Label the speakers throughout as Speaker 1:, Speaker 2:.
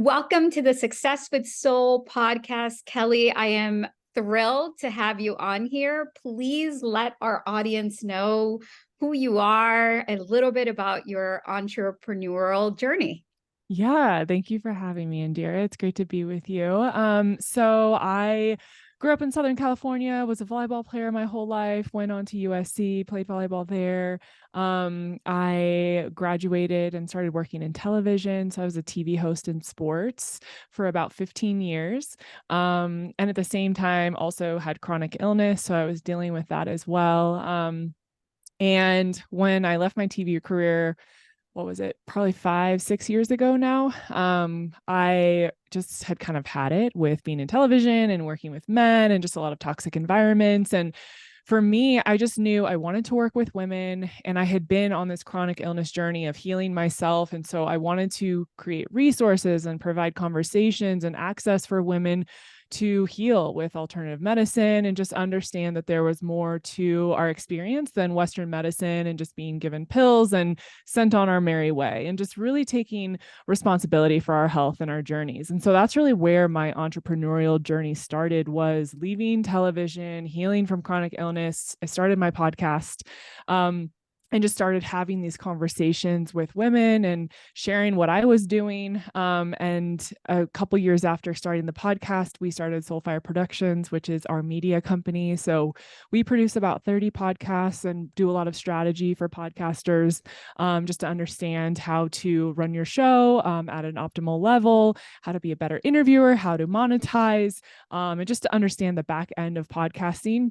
Speaker 1: Welcome to the Success with Soul podcast, Kelli. I am thrilled to have you on here. Please let our audience know who you are, a little bit about your entrepreneurial journey.
Speaker 2: Yeah, thank you for having me, Indira. It's great to be with you. So I grew up in Southern California, was a volleyball player my whole life, went on to USC, played volleyball there. I graduated and started working in television. So I was a TV host in sports for about 15 years. And at the same time, also had chronic illness. So I was dealing with that as well. And when I left my TV career, what was it, probably 5, 6 years ago now, I just had kind of had it with being in television and working with men and just a lot of toxic environments. And for me, I just knew I wanted to work with women, and I had been on this chronic illness journey of healing myself. And so I wanted to create resources and provide conversations and access for women to heal with alternative medicine and just understand that there was more to our experience than Western medicine and just being given pills and sent on our merry way, and just really taking responsibility for our health and our journeys. And so that's really where my entrepreneurial journey started, was leaving television, healing from chronic illness. I started my podcast. And just started having these conversations with women and sharing what I was doing. And a couple years after starting the podcast, we started Soulfire Productions, which is our media company. So we produce about 30 podcasts and do a lot of strategy for podcasters, just to understand how to run your show at an optimal level, how to be a better interviewer, how to monetize, and just to understand the back end of podcasting.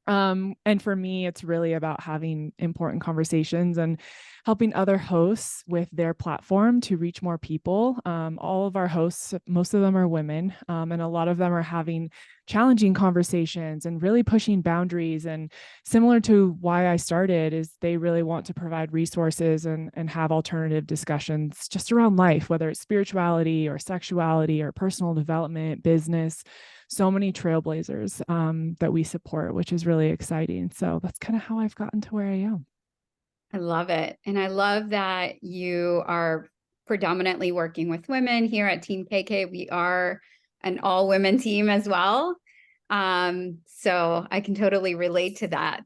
Speaker 2: And for me, it's really about having important conversations and helping other hosts with their platform to reach more people. All of our hosts, most of them are women, and a lot of them are having challenging conversations and really pushing boundaries. And similar to why I started, is they really want to provide resources and have alternative discussions just around life, whether it's spirituality or sexuality or personal development, business. So many trailblazers that we support, which is really exciting. So that's kind of how I've gotten to where I am.
Speaker 1: I love it. And I love that you are predominantly working with women here at Team KK. We are an all women team as well. So I can totally relate to that.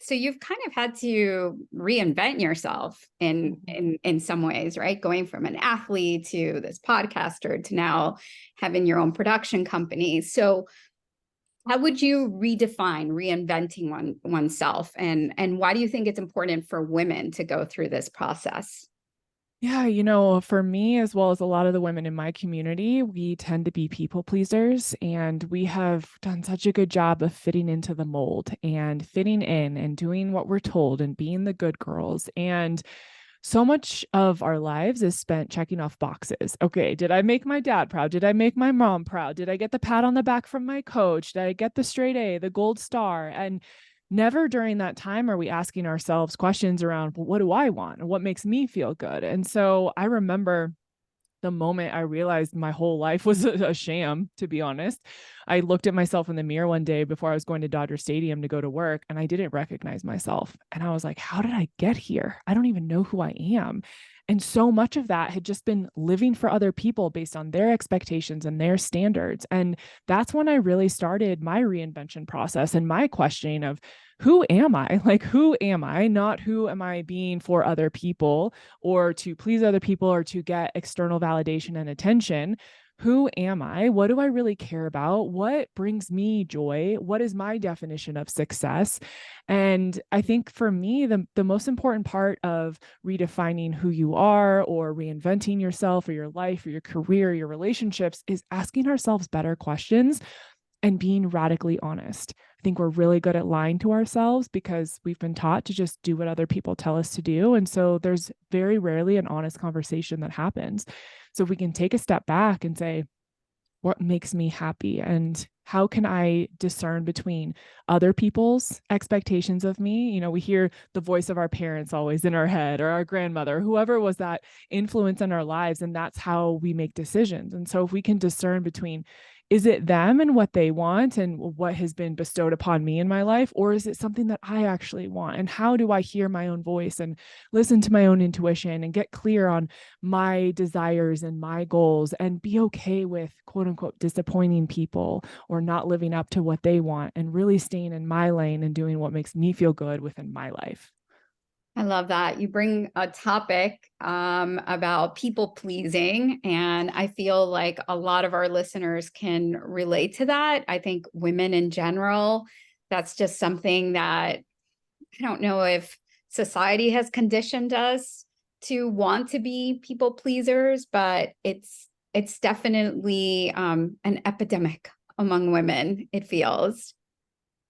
Speaker 1: So you've kind of had to reinvent yourself in some ways, right? Going from an athlete to this podcaster to now having your own production company. So how would you redefine reinventing oneself, and why do you think it's important for women to go through this process?
Speaker 2: Yeah, for me, as well as a lot of the women in my community, we tend to be people pleasers, and we have done such a good job of fitting into the mold and fitting in and doing what we're told and being the good girls. And so much of our lives is spent checking off boxes. Okay, did I make my dad proud? Did I make my mom proud? Did I get the pat on the back from my coach? Did I get the straight A, the gold star? And never during that time are we asking ourselves questions around, well, what do I want? And what makes me feel good? And so I remember the moment I realized my whole life was a sham, to be honest. I looked at myself in the mirror one day before I was going to Dodger Stadium to go to work, and I didn't recognize myself. And I was like, how did I get here? I don't even know who I am. And so much of that had just been living for other people based on their expectations and their standards. And that's when I really started my reinvention process and my questioning of, who am I? Like, who am I? Not who am I being for other people or to please other people or to get external validation and attention. Who am I? What do I really care about? What brings me joy? What is my definition of success? And I think for me, the most important part of redefining who you are or reinventing yourself or your life or your career, or your relationships, is asking ourselves better questions and being radically honest. I think we're really good at lying to ourselves because we've been taught to just do what other people tell us to do. And so there's very rarely an honest conversation that happens. So if we can take a step back and say, what makes me happy? And how can I discern between other people's expectations of me? We hear the voice of our parents always in our head, or our grandmother, whoever was that influence in our lives. And that's how we make decisions. And so if we can discern between, is it them and what they want and what has been bestowed upon me in my life? Or is it something that I actually want? And how do I hear my own voice and listen to my own intuition and get clear on my desires and my goals and be okay with quote unquote disappointing people or not living up to what they want and really staying in my lane and doing what makes me feel good within my life?
Speaker 1: I love that. You bring a topic about people pleasing, and I feel like a lot of our listeners can relate to that. I think women in general, that's just something that I don't know if society has conditioned us to want to be people pleasers, but it's definitely an epidemic among women, it feels.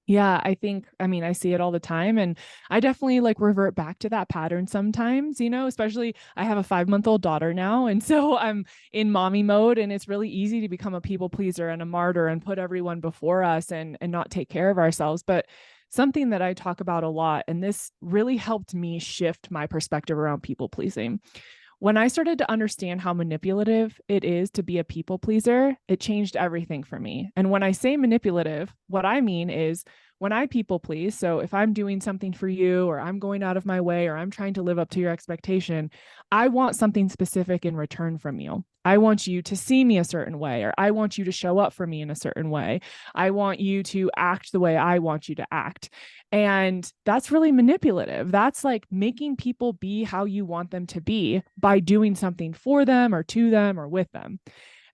Speaker 2: Yeah, I mean, I see it all the time. And I definitely like revert back to that pattern sometimes, especially I have a 5-month-old daughter now. And so I'm in mommy mode, and it's really easy to become a people pleaser and a martyr and put everyone before us and not take care of ourselves. But something that I talk about a lot, and this really helped me shift my perspective around people pleasing. When I started to understand how manipulative it is to be a people pleaser, it changed everything for me. And when I say manipulative, what I mean is when I people please, so if I'm doing something for you or I'm going out of my way or I'm trying to live up to your expectation, I want something specific in return from you. I want you to see me a certain way, or I want you to show up for me in a certain way. I want you to act the way I want you to act. And that's really manipulative. That's like making people be how you want them to be by doing something for them or to them or with them.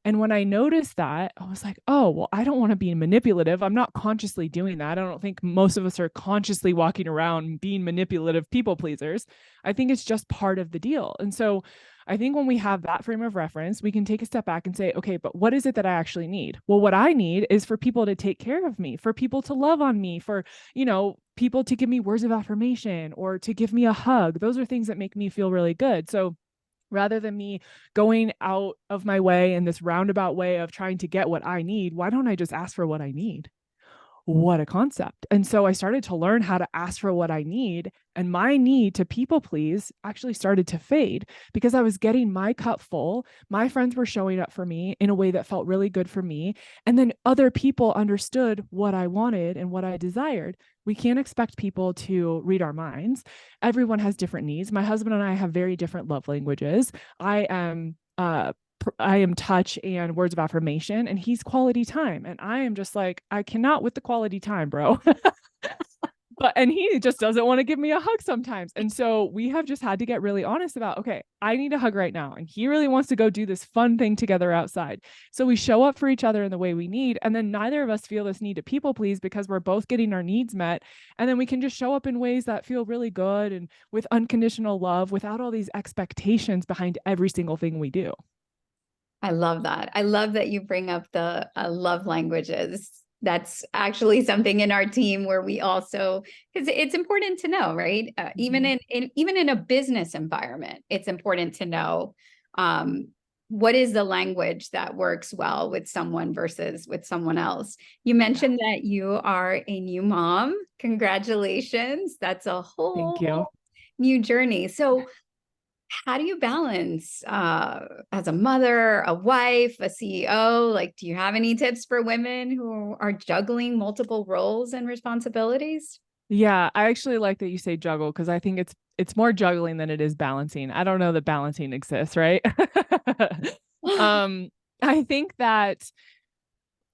Speaker 2: And when I noticed that, I was like, oh, well, I don't want to be manipulative. I'm not consciously doing that. I don't think most of us are consciously walking around being manipulative people pleasers. I think it's just part of the deal. And so I think when we have that frame of reference, we can take a step back and say, okay, but what is it that I actually need? Well, what I need is for people to take care of me, for people to love on me, for, people to give me words of affirmation or to give me a hug. Those are things that make me feel really good. So rather than me going out of my way in this roundabout way of trying to get what I need, why don't I just ask for what I need? What a concept. And so I started to learn how to ask for what I need. And my need to people please actually started to fade because I was getting my cup full. My friends were showing up for me in a way that felt really good for me. And then other people understood what I wanted and what I desired. We can't expect people to read our minds. Everyone has different needs. My husband and I have very different love languages. I am touch and words of affirmation, and he's quality time. And I am just like, I cannot with the quality time, bro. And he just doesn't want to give me a hug sometimes. And so we have just had to get really honest about, okay, I need a hug right now. And he really wants to go do this fun thing together outside. So we show up for each other in the way we need. And then neither of us feel this need to people please because we're both getting our needs met. And then we can just show up in ways that feel really good and with unconditional love without all these expectations behind every single thing we do.
Speaker 1: I love that. I love that you bring up the love languages. That's actually something in our team where we also, because it's important to know, right? Even even in a business environment, it's important to know what is the language that works well with someone versus with someone else. You mentioned that you are a new mom. Congratulations. That's a
Speaker 2: Thank you.
Speaker 1: whole new journey. So how do you balance as a mother, a wife, a CEO? Like, do you have any tips for women who are juggling multiple roles and responsibilities?
Speaker 2: Yeah, I actually like that you say juggle because I think it's more juggling than it is balancing. I don't know that balancing exists, right? um, I think that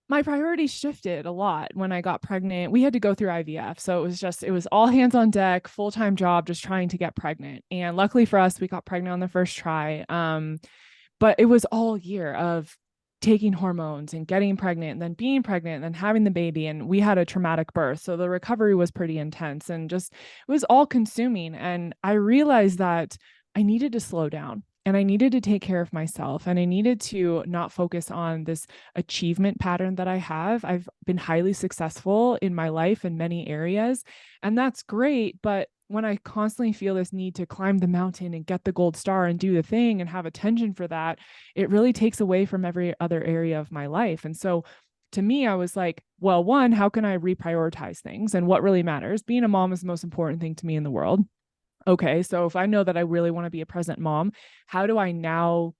Speaker 2: my priorities shifted a lot when I got pregnant. We had to go through IVF. So it was all hands on deck, full-time job, just trying to get pregnant. And luckily for us, we got pregnant on the first try. But it was all year of taking hormones and getting pregnant and then being pregnant and then having the baby. And we had a traumatic birth. So the recovery was pretty intense and just, it was all consuming. And I realized that I needed to slow down and I needed to take care of myself and I needed to not focus on this achievement pattern that I have. I've been highly successful in my life in many areas, and that's great. But when I constantly feel this need to climb the mountain and get the gold star and do the thing and have attention for that, it really takes away from every other area of my life. And so to me, I was like, well, one, how can I reprioritize things and what really matters? Being a mom is the most important thing to me in the world. Okay, so if I know that I really want to be a present mom, how do I now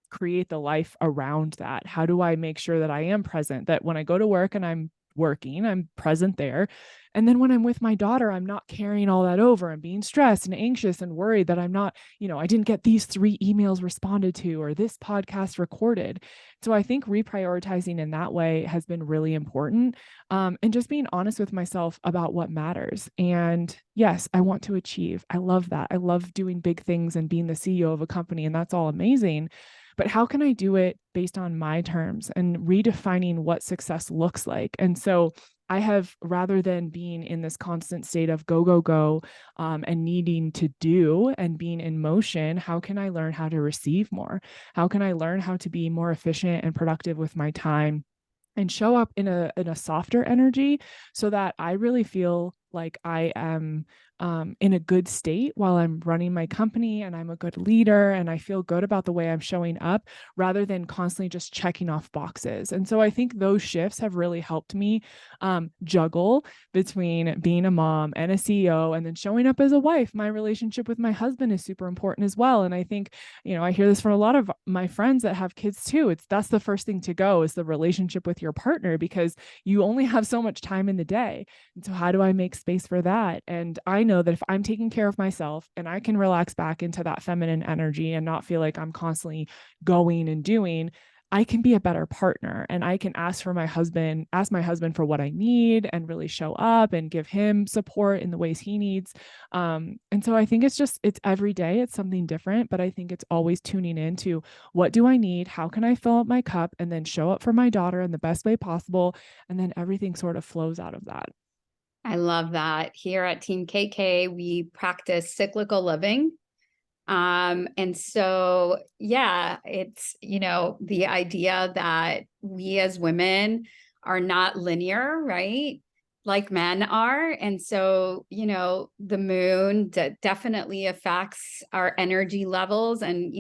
Speaker 2: create the life around that? How do I make sure that I am present, that when I go to work and I'm working, I'm present there. And then when I'm with my daughter, I'm not carrying all that over and being stressed and anxious and worried that I'm not, I didn't get these 3 emails responded to or this podcast recorded. So I think reprioritizing in that way has been really important. And just being honest with myself about what matters. And yes, I want to achieve. I love that. I love doing big things and being the CEO of a company, and that's all amazing. But how can I do it based on my terms and redefining what success looks like? And so I have, rather than being in this constant state of go, go, go, and needing to do and being in motion, how can I learn how to receive more? How can I learn how to be more efficient and productive with my time and show up in a softer energy so that I really feel like I am in a good state while I'm running my company, and I'm a good leader and I feel good about the way I'm showing up, rather than constantly just checking off boxes. And so I think those shifts have really helped me juggle between being a mom and a CEO and then showing up as a wife. My relationship with my husband is super important as well. And I think, I hear this from a lot of my friends that have kids too. That's the first thing to go, is the relationship with your partner, because you only have so much time in the day. And so how do I make space for that? And I know that if I'm taking care of myself and I can relax back into that feminine energy and not feel like I'm constantly going and doing, I can be a better partner, and I can ask my husband for what I need and really show up and give him support in the ways he needs. And so I think it's every day, it's something different, but I think it's always tuning into what do I need? How can I fill up my cup and then show up for my daughter in the best way possible? And then everything sort of flows out of that.
Speaker 1: I love that. Here at Team KK, we practice cyclical living. And so, yeah, it's, the idea that we as women are not linear, right? Like men are. And so, the moon definitely affects our energy levels and,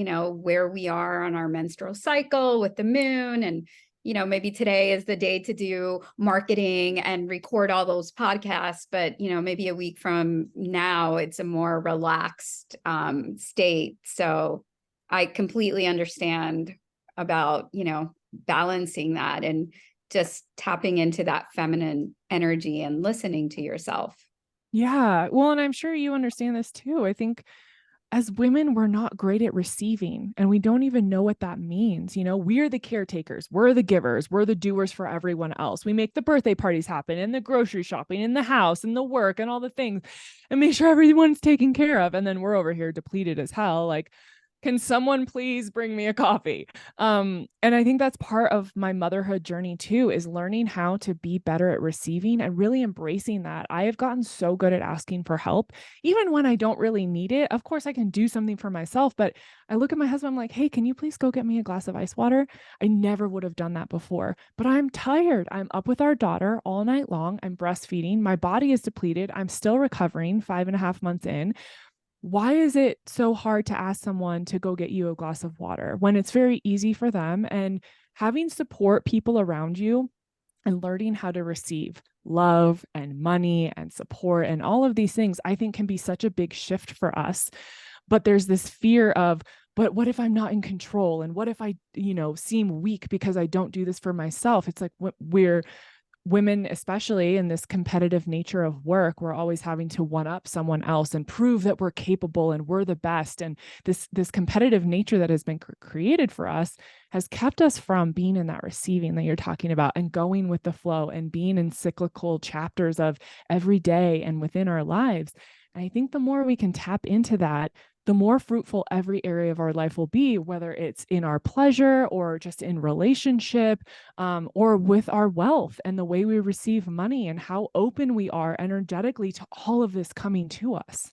Speaker 1: where we are on our menstrual cycle with the moon. And maybe today is the day to do marketing and record all those podcasts, but, maybe a week from now, it's a more relaxed state. So I completely understand about, balancing that and just tapping into that feminine energy and listening to yourself.
Speaker 2: Yeah. Well, and I'm sure you understand this too. I think as women, we're not great at receiving, and we don't even know what that means. We're the caretakers, we're the givers, we're the doers for everyone else. We make the birthday parties happen, and the grocery shopping, and the house, and the work, and all the things, and make sure everyone's taken care of. And then we're over here depleted as hell. Like, can someone please bring me a coffee? And I think that's part of my motherhood journey too, is learning how to be better at receiving and really embracing that. I have gotten so good at asking for help, even when I don't really need it. Of course, I can do something for myself, but I look at my husband, I'm like, hey, can you please go get me a glass of ice water? I never would have done that before, but I'm tired. I'm up with our daughter all night long. I'm breastfeeding. My body is depleted. I'm still recovering 5.5 months in. Why is it so hard to ask someone to go get you a glass of water when it's very easy for them? And having support people around you and learning how to receive love and money and support and all of these things, I think can be such a big shift for us. But there's this fear of, but what if I'm not in control? And what if I, seem weak because I don't do this for myself? It's like we're women, especially in this competitive nature of work, we're always having to one up someone else and prove that we're capable and we're the best. And this competitive nature that has been created for us has kept us from being in that receiving that you're talking about, and going with the flow and being in cyclical chapters of every day and within our lives. And I think the more we can tap into that, the more fruitful every area of our life will be, whether it's in our pleasure or just in relationship, or with our wealth and the way we receive money and how open we are energetically to all of this coming to us.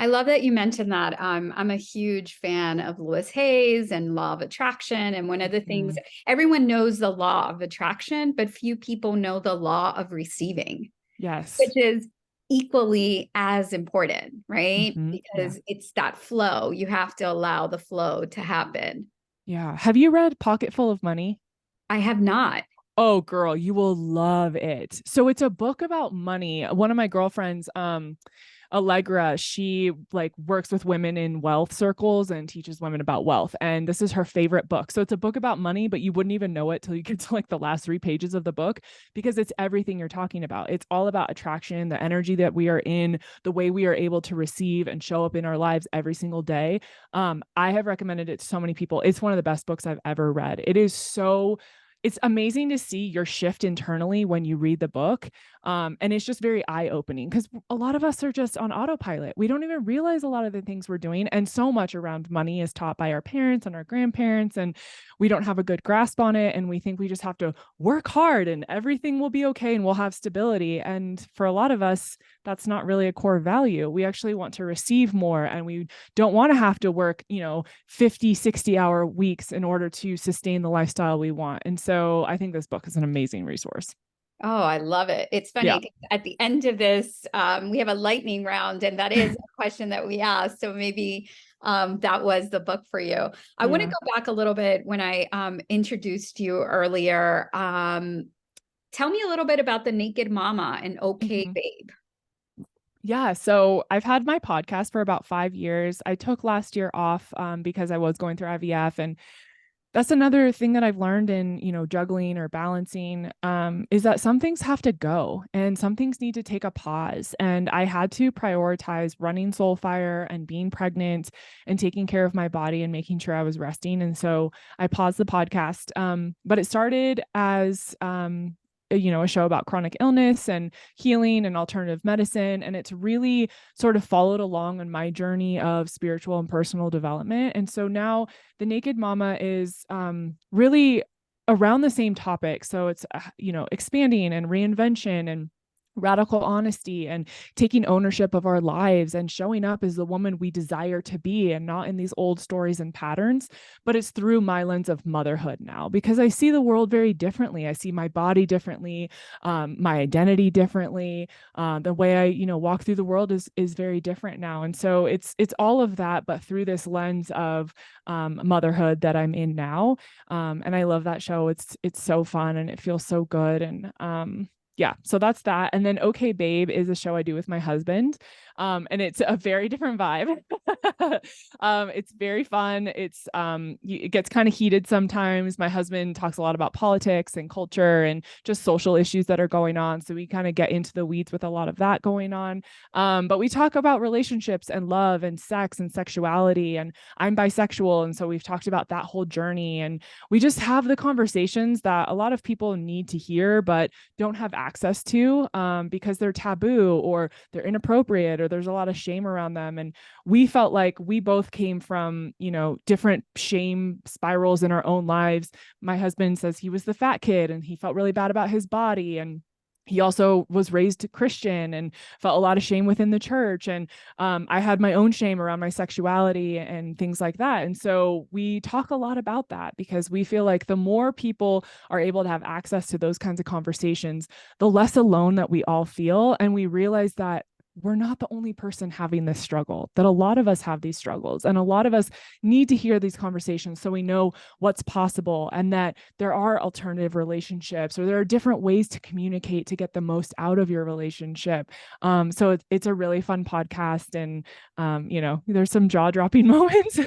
Speaker 1: I love that you mentioned that. I'm a huge fan of Lewis Hayes and law of attraction. And one of the things, everyone knows the law of attraction, but few people know the law of receiving.
Speaker 2: Yes.
Speaker 1: Which is equally as important, right? Because it's that flow. You have to allow the flow to happen.
Speaker 2: Yeah. Have you read Pocket Full of Money?
Speaker 1: I have not.
Speaker 2: Oh, girl, you will love it. So it's a book about money. One of my girlfriends, Allegra, she like works with women in wealth circles and teaches women about wealth. And this is her favorite book. So it's a book about money, but you wouldn't even know it till you get to like the last 3 pages of the book, because it's everything you're talking about. It's all about attraction, the energy that we are in, the way we are able to receive and show up in our lives every single day. I have recommended it to so many people. It's one of the best books I've ever read. It's amazing to see your shift internally when you read the book. And it's just very eye-opening, because a lot of us are just on autopilot. We don't even realize a lot of the things we're doing. And so much around money is taught by our parents and our grandparents, and we don't have a good grasp on it. And we think we just have to work hard and everything will be okay and we'll have stability. And for a lot of us, that's not really a core value. We actually want to receive more, and we don't want to have to work, 50, 60-hour weeks in order to sustain the lifestyle we want. And so I think this book is an amazing resource.
Speaker 1: Oh, I love it. It's
Speaker 2: Yeah.
Speaker 1: funny. At the end of this, we have a lightning round, and that is a question that we asked. So maybe that was the book for you. I want to
Speaker 2: Yeah.
Speaker 1: go back a little bit when I introduced you earlier. Tell me a little bit about the Naked Mama and Okay
Speaker 2: Mhm.
Speaker 1: Babe.
Speaker 2: Yeah. So I've had my podcast for about 5 years. I took last year off because I was going through IVF. And that's another thing that I've learned in, juggling or balancing, is that some things have to go and some things need to take a pause. And I had to prioritize running Soulfire and being pregnant and taking care of my body and making sure I was resting. And so I paused the podcast. But it started as, a show about chronic illness and healing and alternative medicine. And it's really sort of followed along on my journey of spiritual and personal development. And so now the Naked Mama is really around the same topic. So it's, expanding and reinvention and radical honesty and taking ownership of our lives and showing up as the woman we desire to be, and not in these old stories and patterns. But it's through my lens of motherhood now, because I see the world very differently. I see my body differently, my identity differently. The way I, walk through the world is very different now. And so it's all of that, but through this lens of motherhood that I'm in now. And I love that show. It's so fun and it feels so good. And yeah, so that's that. And then Okay Babe is a show I do with my husband. And it's a very different vibe. It's very fun. It gets kind of heated sometimes. My husband talks a lot about politics and culture and just social issues that are going on. So we kind of get into the weeds with a lot of that going on. But we talk about relationships and love and sex and sexuality. And I'm bisexual. And so we've talked about that whole journey. And we just have the conversations that a lot of people need to hear, but don't have access to, because they're taboo or they're inappropriate or there's a lot of shame around them. And we felt like we both came from, different shame spirals in our own lives. My husband says he was the fat kid and he felt really bad about his body. And he also was raised Christian and felt a lot of shame within the church. And I had my own shame around my sexuality and things like that. And so we talk a lot about that, because we feel like the more people are able to have access to those kinds of conversations, the less alone that we all feel. And we realize that we're not the only person having this struggle, that a lot of us have these struggles, and a lot of us need to hear these conversations so we know what's possible, and that there are alternative relationships, or there are different ways to communicate to get the most out of your relationship. So it's a really fun podcast, and there's some jaw-dropping moments,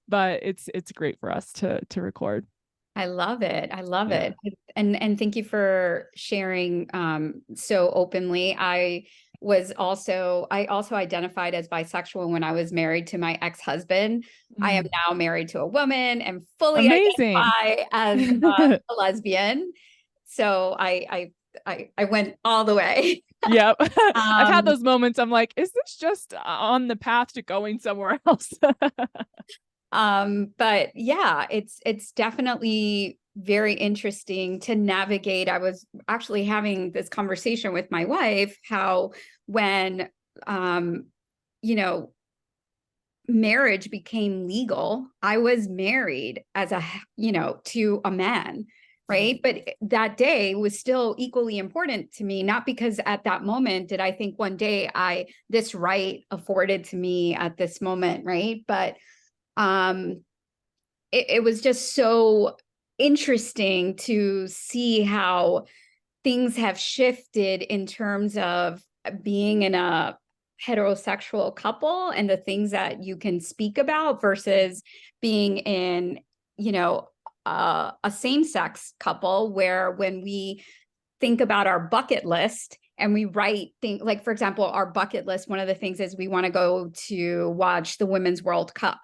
Speaker 2: but it's great for us to record.
Speaker 1: I love it. I love
Speaker 2: Yeah.
Speaker 1: it. And thank you for sharing so openly. I also identified as bisexual when I was married to my ex-husband. I am
Speaker 2: Mm.
Speaker 1: now married to a woman and fully
Speaker 2: Amazing.
Speaker 1: identify as a lesbian. So I went all the way.
Speaker 2: Yep. I've had
Speaker 1: Um,
Speaker 2: those moments. I'm like, is this just on the path to going somewhere else?
Speaker 1: but yeah, it's definitely very interesting to navigate. I was actually having this conversation with my wife, how when um, you know, marriage became legal, I was married as to a man, right? But that day was still equally important to me, not because at that moment did I think one day this right afforded to me at this moment, right? But um it was just so interesting to see how things have shifted in terms of being in a heterosexual couple and the things that you can speak about versus being in, you know, a same-sex couple, where when we think about our bucket list and we write things like, for example, our bucket list, one of the things is we want to go to watch the Women's World Cup.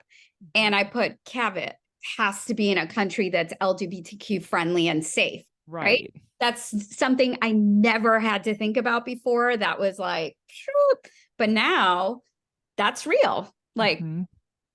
Speaker 1: And I put caveat, has to be in a country that's LGBTQ friendly and safe, right? That's something I never had to think about before. That was like, but now that's real. Like,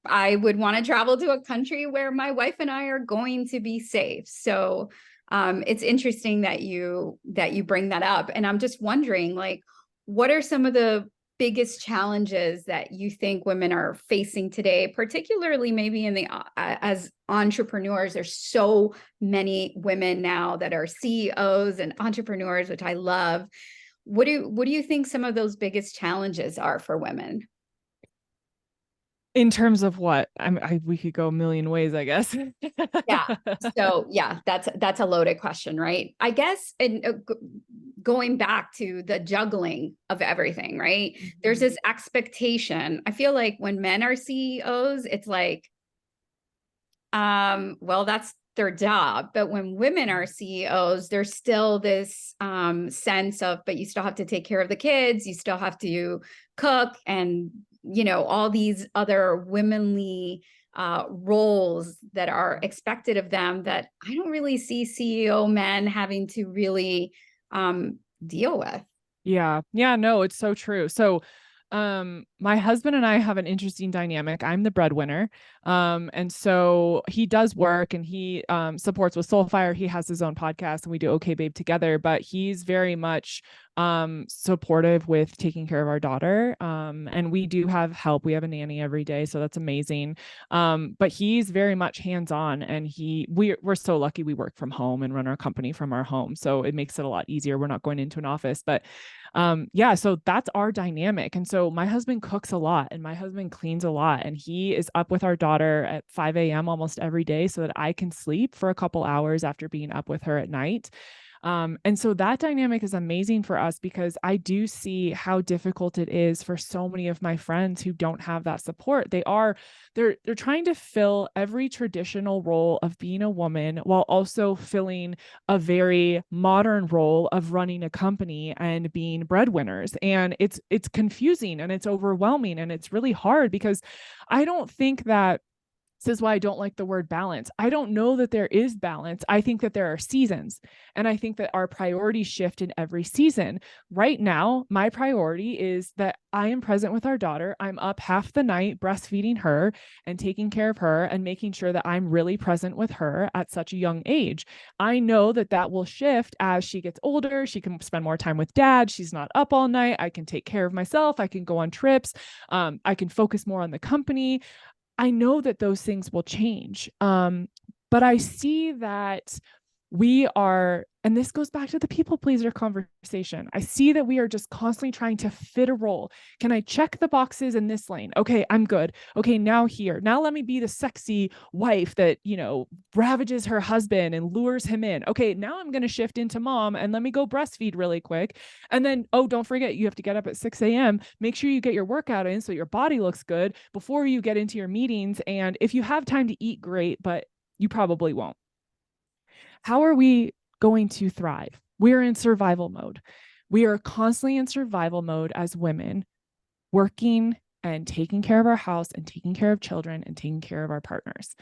Speaker 1: I would want to travel to a country where my wife and I are going to be safe. So it's interesting that you bring that up. And I'm just wondering, like, what are some of the biggest challenges that you think women are facing today, particularly maybe in the as entrepreneurs? There's so many women now that are CEOs and entrepreneurs, which I love. What do you think some of those biggest challenges are for women?
Speaker 2: In terms of what? We could go a million ways, I guess.
Speaker 1: Yeah. So yeah, that's a loaded question, right? I guess, and going back to the juggling of everything, right? There's this expectation. I feel like when men are CEOs, it's like, well, that's their job. But when women are CEOs, there's still this sense of, but you still have to take care of the kids, you still have to cook, and all these other womanly roles that are expected of them that I don't really see CEO men having to really deal with.
Speaker 2: Yeah. No, it's so true. So my husband and I have an interesting dynamic. I'm the breadwinner. And so he does work and he supports with Soulfire. He has his own podcast and we do Okay Babe together, but he's very much supportive with taking care of our daughter. And we do have help. We have a nanny every day, so that's amazing. But he's very much hands-on, and we're so lucky we work from home and run our company from our home. So it makes it a lot easier. We're not going into an office, but so that's our dynamic. And so my husband cooks a lot and my husband cleans a lot, and he is up with our daughter at 5 a.m. almost every day so that I can sleep for a couple hours after being up with her at night. And so that dynamic is amazing for us because I do see how difficult it is for so many of my friends who don't have that support. They're trying to fill every traditional role of being a woman while also filling a very modern role of running a company and being breadwinners. And it's confusing and it's overwhelming and it's really hard because I don't think that this is why I don't like the word balance. I don't know that there is balance. I think that there are seasons, and I think that our priorities shift in every season. Right now, my priority is that I am present with our daughter. I'm up half the night breastfeeding her and taking care of her and making sure that I'm really present with her at such a young age. I know that that will shift as she gets older. She can spend more time with dad. She's not up all night. I can take care of myself. I can go on trips. I can focus more on the company. I know that those things will change. But I see that we are, and this goes back to the people pleaser conversation. I see that we are just constantly trying to fit a role. Can I check the boxes in this lane? Okay, I'm good. Okay, now here. Now let me be the sexy wife that, ravages her husband and lures him in. Okay, now I'm going to shift into mom and let me go breastfeed really quick. And then, oh, don't forget, you have to get up at 6 a.m. Make sure you get your workout in so your body looks good before you get into your meetings. And if you have time to eat, great, but you probably won't. How are we going to thrive? We're in survival mode. We are constantly in survival mode as women, working and taking care of our house and taking care of children and taking care of our partners.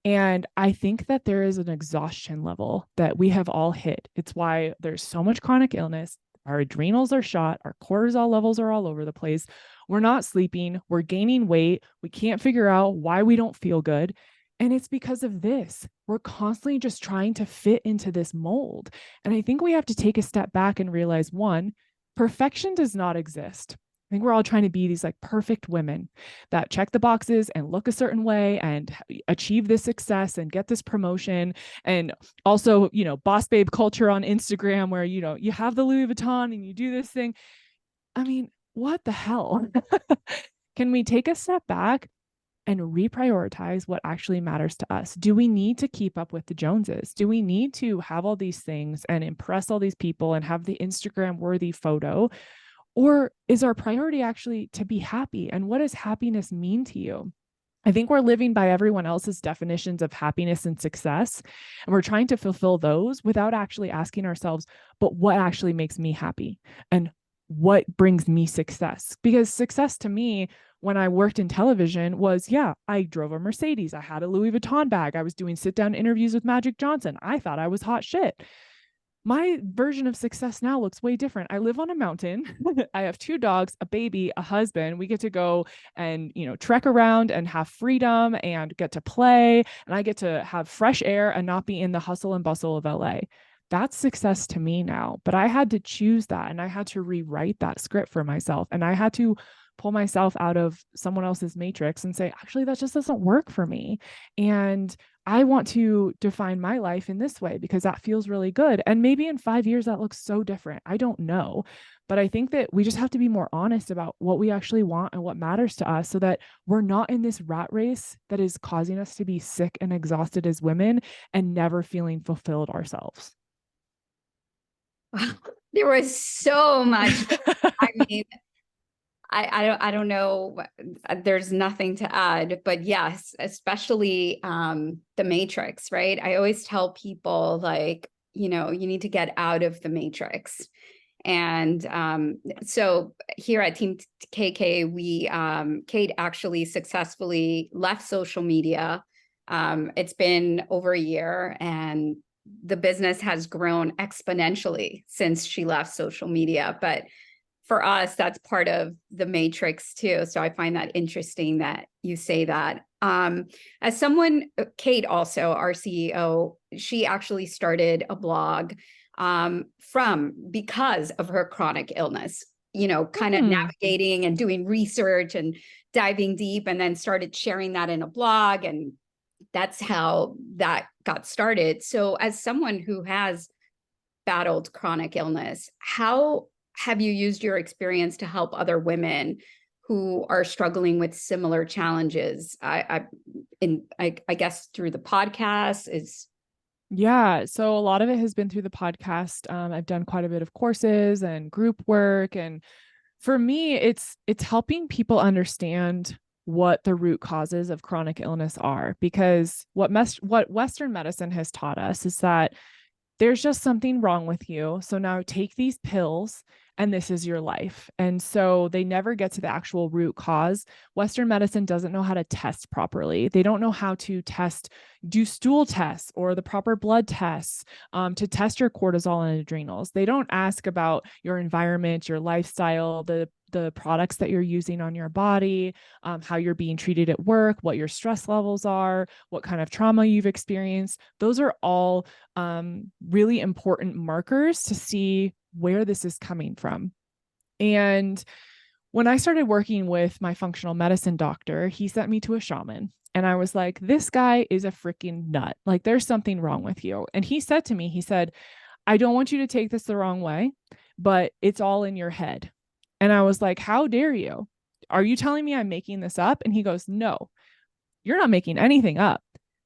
Speaker 2: And I think that there is an exhaustion level that we have all hit. It's why there's so much chronic illness. Our adrenals are shot. Our cortisol levels are all over the place. We're not sleeping. We're gaining weight. We can't figure out why we don't feel good. And it's because of this. We're constantly just trying to fit into this mold. And I think we have to take a step back and realize, one, perfection does not exist. I think we're all trying to be these like perfect women that check the boxes and look a certain way and achieve this success and get this promotion. And also, boss babe culture on Instagram where, you have the Louis Vuitton and you do this thing. I mean, what the hell? Can we take a step back and reprioritize what actually matters to us? Do we need to keep up with the Joneses? Do we need to have all these things and impress all these people and have the Instagram worthy photo? Or is our priority actually to be happy? And what does happiness mean to you? I think we're living by everyone else's definitions of happiness and success. And we're trying to fulfill those without actually asking ourselves, but what actually makes me happy? And what brings me success? Because success to me, when I worked in television, was yeah, I drove a Mercedes. I had a Louis Vuitton bag. I was doing sit down interviews with Magic Johnson. I thought I was hot shit. My version of success now looks way different. I live on a mountain. I have 2 dogs, a baby, a husband. We get to go and, trek around and have freedom and get to play. And I get to have fresh air and not be in the hustle and bustle of LA. That's success to me now. But I had to choose that, and I had to rewrite that script for myself. And I had to pull myself out of someone else's matrix and say, actually, that just doesn't work for me. And I want to define my life in this way because that feels really good. And maybe in 5 years, that looks so different. I don't know. But I think that we just have to be more honest about what we actually want and what matters to us so that we're not in this rat race that is causing us to be sick and exhausted as women and never feeling fulfilled ourselves.
Speaker 1: There was so much. I mean, I don't know. There's nothing to add, but yes, especially the matrix, right? I always tell people like, you need to get out of the matrix. And so here at Team KK, Kate actually successfully left social media. It's been over a year, and the business has grown exponentially since she left social media. But for us, that's part of the matrix too. So I find that interesting that you say that. As someone, Kate also, our CEO, she actually started a blog because of her chronic illness, kind of navigating and doing research and diving deep, and then started sharing that in a blog. And that's how that got started. So as someone who has battled chronic illness, how have you used your experience to help other women who are struggling with similar challenges? I guess through the podcast is.
Speaker 2: Yeah. So a lot of it has been through the podcast. I've done quite a bit of courses and group work. And for me, it's helping people understand what the root causes of chronic illness are, because what Western medicine has taught us is that there's just something wrong with you. So now take these pills and this is your life. And so they never get to the actual root cause. Western medicine doesn't know how to test properly. They don't know how to do stool tests or the proper blood tests to test your cortisol and adrenals. They don't ask about your environment, your lifestyle, the products that you're using on your body, how you're being treated at work, what your stress levels are, what kind of trauma you've experienced. Those are all really important markers to see where this is coming from. And when I started working with my functional medicine doctor, he sent me to a shaman. And I was like, this guy is a freaking nut. Like, there's something wrong with you. And he said to me, he said, I don't want you to take this the wrong way, but it's all in your head. And I was like, how dare you? Are you telling me I'm making this up? And he goes, no, you're not making anything up.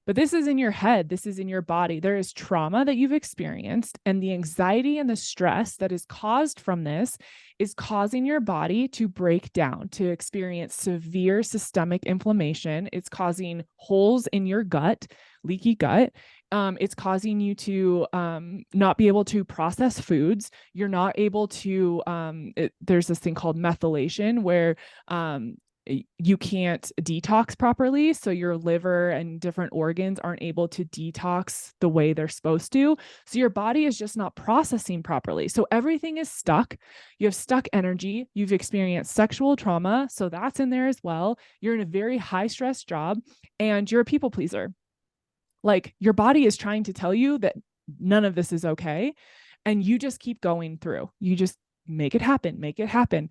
Speaker 2: But this is in your head. This is in your body. There is trauma that you've experienced, and the anxiety and the stress that is caused from this is causing your body to break down, to experience severe systemic inflammation. It's causing holes in your gut, leaky gut. It's causing you to not be able to process foods. You're not able to, there's this thing called methylation where you can't detox properly. So your liver and different organs aren't able to detox the way they're supposed to. So your body is just not processing properly. So everything is stuck. You have stuck energy. You've experienced sexual trauma. So that's in there as well. You're in a very high stress job and you're a people pleaser. Like, your body is trying to tell you that none of this is okay. And you just keep going through. You just make it happen, make it happen.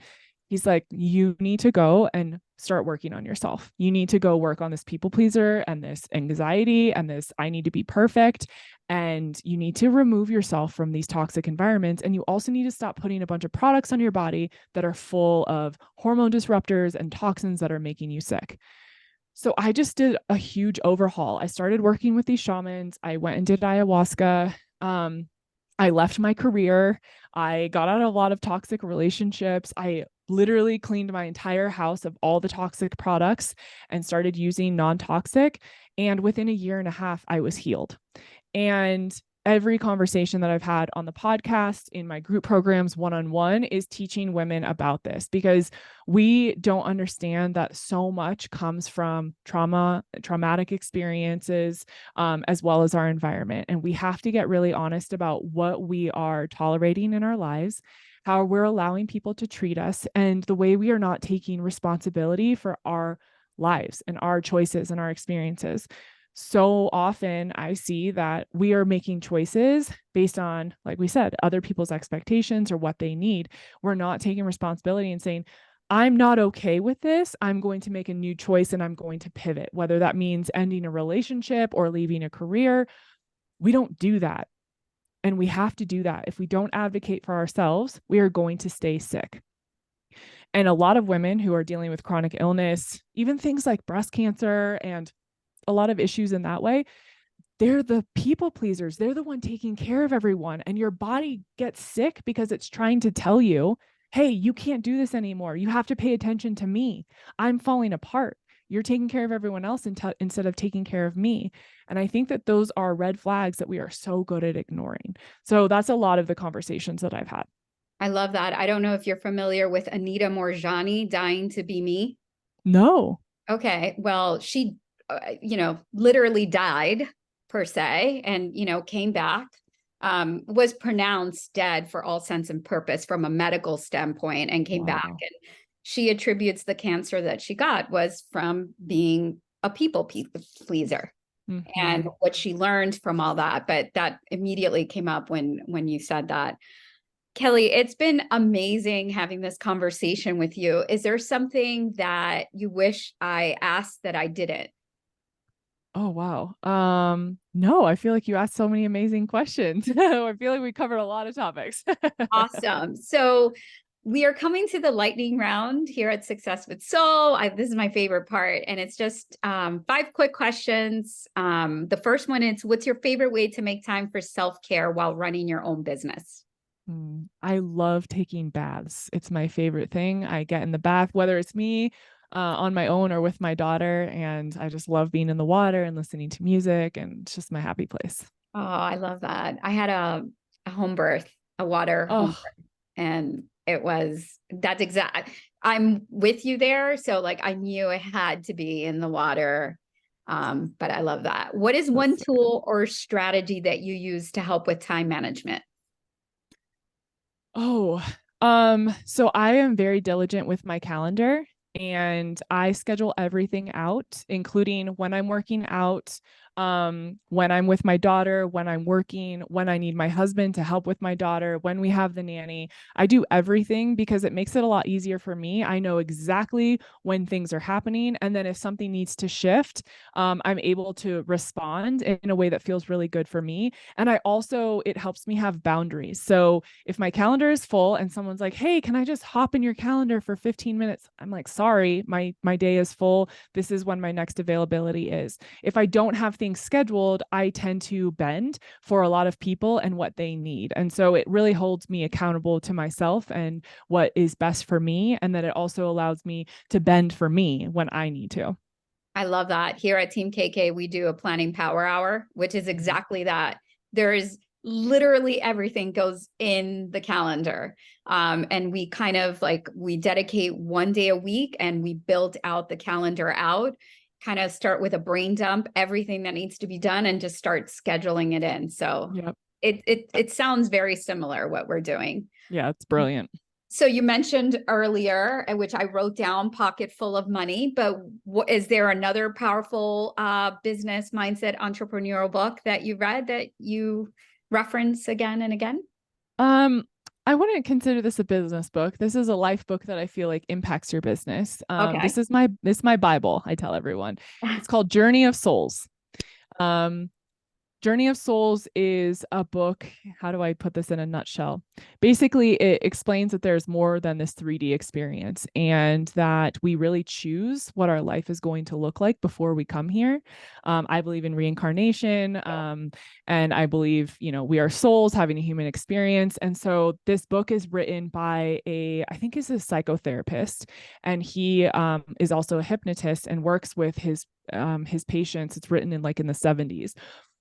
Speaker 2: He's like, you need to go and start working on yourself. You need to go work on this people pleaser and this anxiety and this, I need to be perfect. And you need to remove yourself from these toxic environments. And you also need to stop putting a bunch of products on your body that are full of hormone disruptors and toxins that are making you sick. So I just did a huge overhaul. I started working with these shamans. I went and did ayahuasca. I left my career. I got out of a lot of toxic relationships. I literally cleaned my entire house of all the toxic products and started using non-toxic. And within a year and a half, I was healed. And every conversation that I've had on the podcast, in my group programs, one-on-one, is teaching women about this, because we don't understand that so much comes from traumatic experiences, as well as our environment. And we have to get really honest about what we are tolerating in our lives, how we're allowing people to treat us, and the way we are not taking responsibility for our lives and our choices and our experiences. So often I see that we are making choices based on, like we said, other people's expectations or what they need. We're not taking responsibility and saying, I'm not okay with this. I'm going to make a new choice and I'm going to pivot, whether that means ending a relationship or leaving a career. We don't do that. And we have to do that. If we don't advocate for ourselves, we are going to stay sick. And a lot of women who are dealing with chronic illness, even things like breast cancer and a lot of issues in that way, they're the people pleasers. They're the one taking care of everyone. And your body gets sick because it's trying to tell you, hey, you can't do this anymore. You have to pay attention to me. I'm falling apart. You're taking care of everyone else instead of taking care of me. And I think that those are red flags that we are so good at ignoring. So that's a lot of the conversations that I've had.
Speaker 1: I love that. I don't know if you're familiar with Anita Morjani, Dying to Be Me.
Speaker 2: No.
Speaker 1: Okay. Well, she, literally died per se, and, came back, was pronounced dead for all sense and purpose from a medical standpoint, and came back.
Speaker 2: Wow.
Speaker 1: And she attributes the cancer that she got was from being a people pleaser.
Speaker 2: Mm-hmm.
Speaker 1: And what she learned from all that. But that immediately came up when you said that. Kelli, it's been amazing having this conversation with you. Is there something that you wish I asked that I didn't?
Speaker 2: Oh, wow. No, I feel like you asked so many amazing questions. I feel like we covered a lot of topics.
Speaker 1: Awesome. So we are coming to the lightning round here at Success with Soul. This is my favorite part, and it's just 5 quick questions. The first one is, what's your favorite way to make time for self-care while running your own business?
Speaker 2: I love taking baths. It's my favorite thing. I get in the bath, whether it's me on my own or with my daughter, and I just love being in the water and listening to music, and it's just my happy place.
Speaker 1: Oh, I love that. I had a home birth, a water home
Speaker 2: Oh,
Speaker 1: birth, and that's exact. I'm with you there. So like I knew it had to be in the water. But I love that. What is one
Speaker 2: that's so good.
Speaker 1: tool or strategy that you use to help with time management?
Speaker 2: Oh, so I am very diligent with my calendar, and I schedule everything out, including when I'm working out, when I'm with my daughter, when I'm working, when I need my husband to help with my daughter, when we have the nanny. I do everything because it makes it a lot easier for me. I know exactly when things are happening. And then if something needs to shift, I'm able to respond in a way that feels really good for me. And it helps me have boundaries. So if my calendar is full and someone's like, hey, can I just hop in your calendar for 15 minutes? I'm like, sorry, my day is full. This is when my next availability is. If I don't have things scheduled, I tend to bend for a lot of people and what they need. And so it really holds me accountable to myself and what is best for me. And then it also allows me to bend for me when I need to.
Speaker 1: I love that. Here at Team KK, we do a planning power hour, which is exactly that. There is literally everything goes in the calendar. And we kind of we dedicate one day a week, and we build out the calendar out, kind of start with a brain dump, everything that needs to be done, and just start scheduling it in. So
Speaker 2: Yep.
Speaker 1: it sounds very similar what we're doing.
Speaker 2: Yeah, it's brilliant.
Speaker 1: So you mentioned earlier, which I wrote down, pocket full of money, but is there another powerful business mindset entrepreneurial book that you read that you reference again and again?
Speaker 2: Um, I wouldn't consider this a business book. This is a life book that I feel like impacts your business.
Speaker 1: Okay.
Speaker 2: This is my Bible, I tell everyone. It's called Journey of Souls. Um, Journey of Souls is a book. How do I put this in a nutshell? Basically, it explains that there's more than this 3D experience and that we really choose what our life is going to look like before we come here. I believe in reincarnation, and I believe, we are souls having a human experience. And so this book is written by I think he's a psychotherapist, and he is also a hypnotist and works with his patients. It's written in the 70s,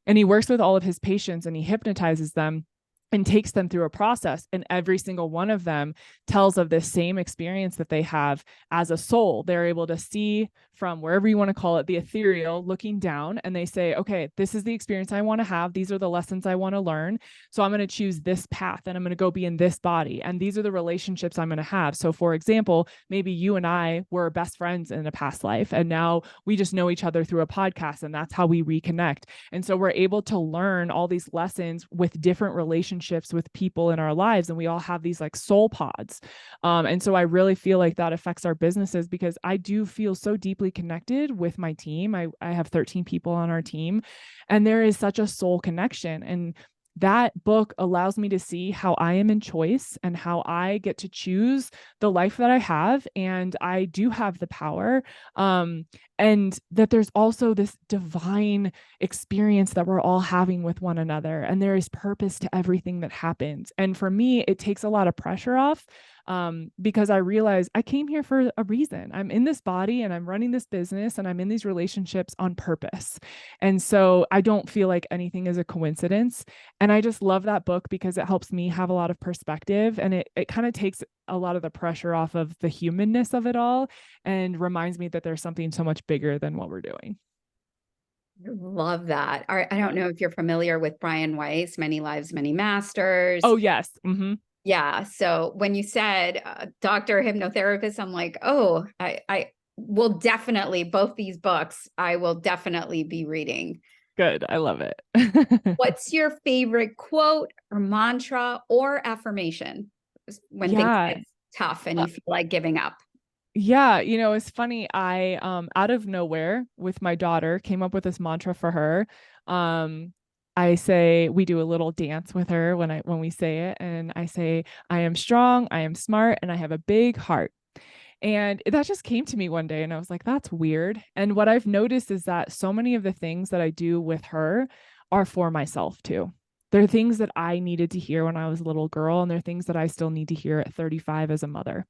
Speaker 2: and he works with all of his patients and he hypnotizes them and takes them through a process. And every single one of them tells of this same experience that they have as a soul. They're able to see from wherever you want to call it, the ethereal, looking down, and they say, okay, this is the experience I want to have. These are the lessons I want to learn. So I'm going to choose this path and I'm going to go be in this body. And these are the relationships I'm going to have. So for example, maybe you and I were best friends in a past life, and now we just know each other through a podcast, and that's how we reconnect. And so we're able to learn all these lessons with different relationships with people in our lives. And we all have these soul pods. And so I really feel like that affects our businesses, because I do feel so deeply connected with my team. I have 13 people on our team, and there is such a soul connection. And that book allows me to see how I am in choice and how I get to choose the life that I have. And I do have the power. And that there's also this divine experience that we're all having with one another. And there is purpose to everything that happens. And for me, it takes a lot of pressure off, because I realize I came here for a reason. I'm in this body and I'm running this business and I'm in these relationships on purpose. And so I don't feel like anything is a coincidence. And I just love that book because it helps me have a lot of perspective, and it kind of takes a lot of the pressure off of the humanness of it all and reminds me that there's something so much bigger than what we're doing.
Speaker 1: I love that. I don't know if you're familiar with Brian Weiss, Many Lives, Many Masters.
Speaker 2: Oh, yes. Mm-hmm.
Speaker 1: Yeah. So when you said doctor, hypnotherapist, I'm like, oh, I will definitely, both these books, I will definitely be reading.
Speaker 2: Good. I love it.
Speaker 1: What's your favorite quote or mantra or affirmation when things
Speaker 2: Yeah.
Speaker 1: get tough and you feel like giving up?
Speaker 2: Yeah, it's funny. I out of nowhere with my daughter came up with this mantra for her. I say, we do a little dance with her when we say it, and I say, I am strong, I am smart, and I have a big heart. And that just came to me one day, and I was like, that's weird. And what I've noticed is that so many of the things that I do with her are for myself too. They're things that I needed to hear when I was a little girl, and they're things that I still need to hear at 35 as a mother.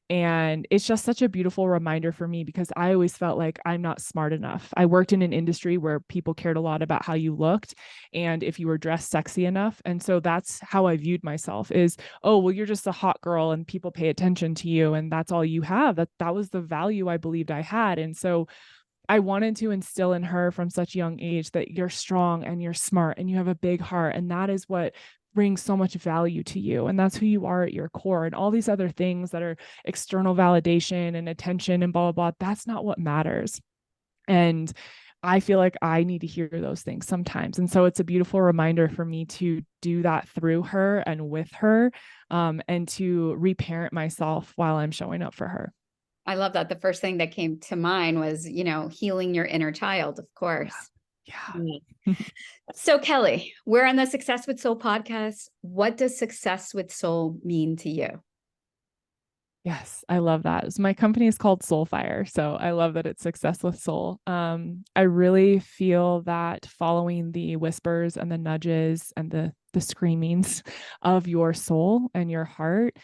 Speaker 2: And it's just such a beautiful reminder for me, because I always felt like I'm not smart enough. I worked in an industry where people cared a lot about how you looked and if you were dressed sexy enough. And so that's how I viewed myself is, oh, well, you're just a hot girl and people pay attention to you and that's all you have. That was the value I believed I had. And so I wanted to instill in her from such a young age that you're strong and you're smart and you have a big heart. And that is what brings so much value to you. And that's who you are at your core. And all these other things that are external validation and attention and blah, blah, blah, that's not what matters. And I feel like I need to hear those things sometimes. And so it's a beautiful reminder for me to do that through her and with her, and to reparent myself while I'm showing up for her.
Speaker 1: I love that. The first thing that came to mind was, healing your inner child, of course.
Speaker 2: Yeah.
Speaker 1: Yeah. So Kelli, we're on the Success with Soul podcast. What does success with soul mean to you?
Speaker 2: Yes, I love that. So my company is called Soulfire. So I love that it's success with soul. I really feel that following the whispers and the nudges and the screamings of your soul and your heart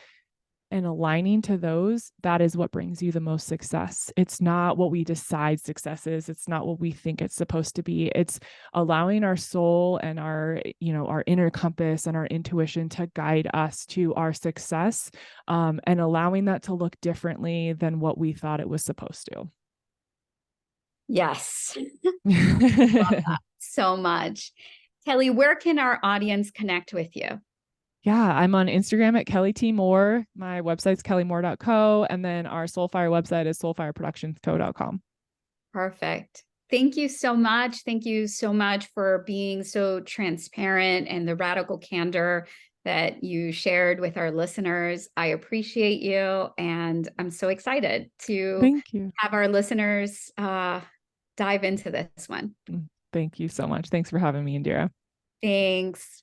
Speaker 2: and aligning to those, that is what brings you the most success. It's not what we decide success is. It's not what we think it's supposed to be. It's allowing our soul and our inner compass and our intuition to guide us to our success, and allowing that to look differently than what we thought it was supposed to.
Speaker 1: Yes. Love that so much. Kelli, where can our audience connect with you?
Speaker 2: Yeah, I'm on Instagram at Kelli T. Moore. My website's kellimoore.co. And then our Soulfire website is soulfireproductionsco.com.
Speaker 1: Perfect. Thank you so much. Thank you so much for being so transparent and the radical candor that you shared with our listeners. I appreciate you. And I'm so excited to
Speaker 2: Thank you.
Speaker 1: have our listeners dive into this one.
Speaker 2: Thank you so much. Thanks for having me, Indira.
Speaker 1: Thanks.